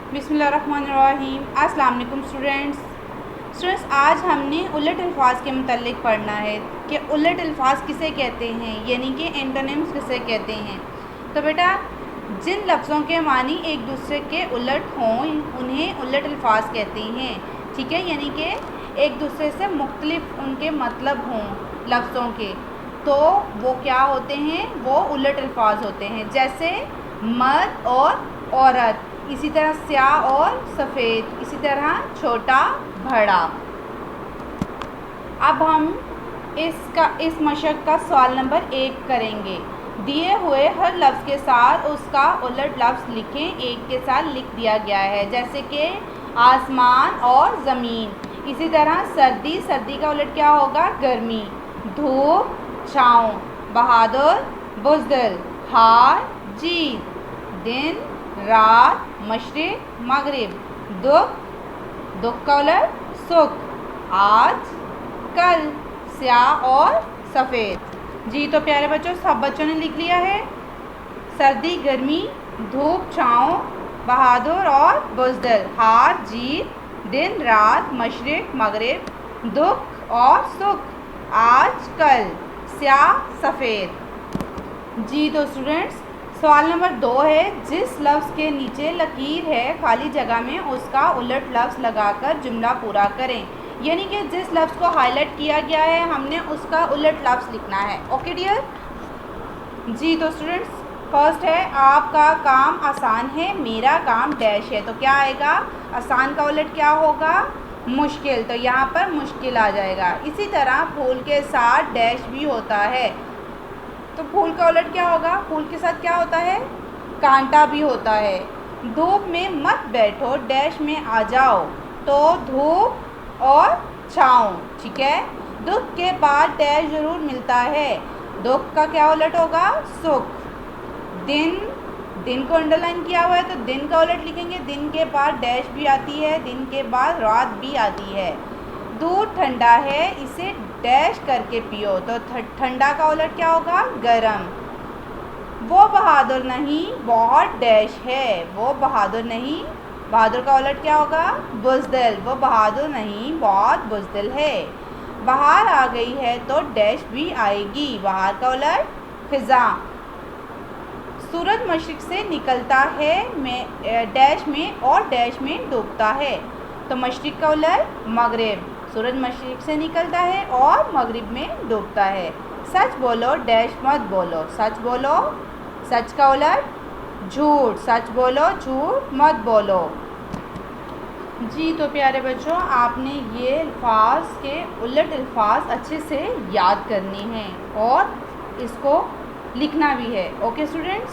बिस्मिल्लाहिर्रहमानिर्रहीम। अस्सलाम वालेकुम स्टूडेंट्स, आज हमने उलट अल्फाज के मुतल्लिक़ पढ़ना है कि उलट अल्फाज किसे कहते हैं, यानी कि एंटोनिम्स किसे कहते हैं। तो बेटा, जिन लफ्ज़ों के मानी एक दूसरे के उलट हों उन्हें उलट अल्फाज कहते हैं। ठीक है, यानी कि एक दूसरे से मुख्तलिफ उनके मतलब हों लफ्ज़ों के, तो वो क्या होते हैं, वो उलट अल्फाज होते हैं। जैसे मर्द और औरत, इसी तरह स्याह और सफ़ेद, इसी तरह छोटा बड़ा। अब हम इस मशक का सवाल नंबर 1 करेंगे। दिए हुए हर लफ्ज़ के साथ उसका उलट लफ्ज़ लिखें। एक के साथ लिख दिया गया है, जैसे कि आसमान और ज़मीन। इसी तरह सर्दी, सर्दी का उलट क्या होगा, गर्मी। धूप, छाँव। बहादुर, बुज़दिल। हार, जीत। दिन, रात, मशरिक़, मगरिब। दुख, दुख का उलट सुख। आज, कल। स्याह और सफ़ेद। जी तो प्यारे बच्चों, सब बच्चों ने लिख लिया है। सर्दी, गर्मी, धूप, छाँव, बहादुर और बुज़दिल। हार, जीत। दिन, रात, मशरिक़, मगरिब। दुख और सुख। आज, कल। स्याह, सफ़ेद। जी तो स्टूडेंट्स, सवाल नंबर 2 है, जिस लफ्ज़ के नीचे लकीर है खाली जगह में उसका उलट लफ्ज़ लगाकर जुमला पूरा करें। यानी कि जिस लफ्ज़ को हाईलाइट किया गया है हमने उसका उलट लफ्ज़ लिखना है। Okay dear. जी तो स्टूडेंट्स, फर्स्ट है, आपका काम आसान है, मेरा काम डैश है। तो क्या आएगा, आसान का उलट क्या होगा, मुश्किल। तो यहाँ पर मुश्किल आ जाएगा। इसी तरह फूल के साथ डैश भी होता है। तो फूल का उलट क्या होगा, फूल के साथ क्या होता है, कांटा भी होता है। धूप में मत बैठो, डैश में आ जाओ। तो धूप और छाँव। ठीक है। दुख के बाद डैश ज़रूर मिलता है। दुख का क्या उलट होगा, सुख। दिन, दिन को अंडरलाइन किया हुआ है तो दिन का उलट लिखेंगे। दिन के बाद डैश भी आती है, दिन के बाद रात भी आती है। दूध ठंडा है, इसे डैश करके पियो। तो ठंडा का उलट क्या होगा, गरम। वो बहादुर नहीं, बहुत डैश है। वो बहादुर नहीं, बहादुर का उलट क्या होगा, बुज़दिल। वो बहादुर नहीं, बहुत बुज़दिल है। बाहर आ गई है तो डैश भी आएगी। बाहर का उलट फ़िज़ा। सूरज मशरिक़ से निकलता है, में डैश में और डैश में डूबता है। तो मशरिक़ का उलट मगरिब। सूरज मशरिक़ से निकलता है और मगरिब में डूबता है। सच बोलो, डैश मत बोलो। सच बोलो, सच का उलट झूठ। सच बोलो, झूठ मत बोलो। जी तो प्यारे बच्चों, आपने ये अल्फाज के उलट अल्फाज अच्छे से याद करनी हैं और इसको लिखना भी है। Okay students.